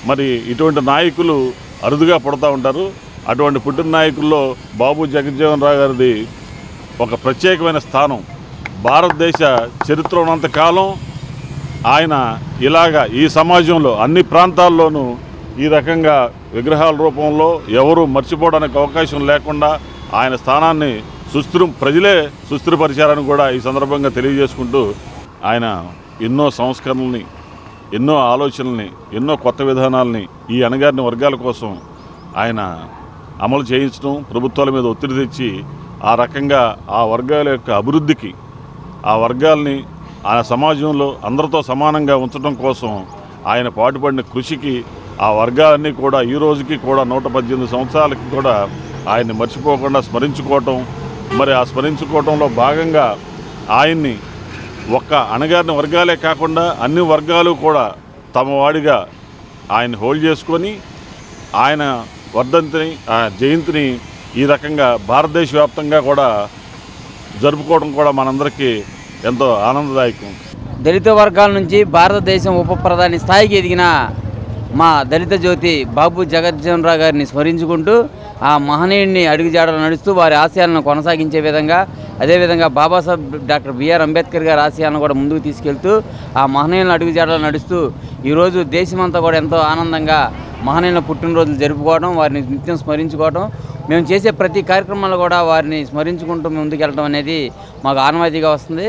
మరి ఇటువంటి నాయకులు అరుదుగా పుడతా ఉంటారు. అటువంటి పుట్టిన నాయకుల్లో బాబు జగజ్జీవన్ రావు గారిది ఒక ప్రత్యేకమైన స్థానం. భారతదేశ చరిత్ర ఉన్నంతకాలం ఆయన ఇలాగా ఈ సమాజంలో అన్ని ప్రాంతాల్లోనూ ఈ రకంగా విగ్రహాల రూపంలో ఎవరు మర్చిపోవడానికి అవకాశం లేకుండా ఆయన స్థానాన్ని ప్రజలే సుస్థిరపరిచారని కూడా ఈ సందర్భంగా తెలియజేసుకుంటూ ఆయన ఎన్నో సంస్కరణల్ని, ఎన్నో ఆలోచనల్ని, ఎన్నో కొత్త విధానాలని ఈ అణగారిన వర్గాల కోసం ఆయన అమలు చేయించడం, ప్రభుత్వాల మీద ఒత్తిడి తెచ్చి ఆ రకంగా ఆ వర్గాల యొక్క అభివృద్ధికి, ఆ వర్గాల్ని ఆ సమాజంలో అందరితో సమానంగా ఉంచడం కోసం ఆయన పాటుపడిన కృషికి ఆ వర్గాలన్నీ కూడా ఈ రోజుకి కూడా 118 సంవత్సరాలకి కూడా ఆయన్ని మర్చిపోకుండా స్మరించుకోవటం, మరి ఆ స్మరించుకోవటంలో భాగంగా ఆయన్ని ఒక్క అణగారిన వర్గాలే కాకుండా అన్ని వర్గాలు కూడా తమ వాడిగా ఆయన హోల్డ్ చేసుకొని ఆయన వర్ధంతిని, జయంతిని ఈ రకంగా భారతదేశ వ్యాప్తంగా కూడా జరుపుకోవడం కూడా మనందరికీ ఎంతో ఆనందదాయకం. దళిత వర్గాల నుంచి భారతదేశం ఉప ప్రధాని స్థాయికి ఎదిగిన మా దళిత జ్యోతి బాబు జగజ్జీవన్ రావు గారిని స్మరించుకుంటూ ఆ మహనీయుడిని అడుగుజాడలు నడుస్తూ వారి ఆశయాలను కొనసాగించే విధంగా, అదేవిధంగా బాబాసాహెబ్ డాక్టర్ బిఆర్ అంబేద్కర్ గారి ఆశయాలను కూడా ముందుకు తీసుకెళ్తూ ఆ మహనీయులను అడుగుజాడలు నడుస్తూ ఈరోజు దేశమంతా కూడా ఎంతో ఆనందంగా మహనీయుల పుట్టినరోజులు జరుపుకోవడం, వారిని నిత్యం స్మరించుకోవడం, మేము చేసే ప్రతి కార్యక్రమంలో కూడా వారిని స్మరించుకుంటూ ముందుకెళ్ళడం అనేది మాకు ఆనవాయితీగా వస్తుంది.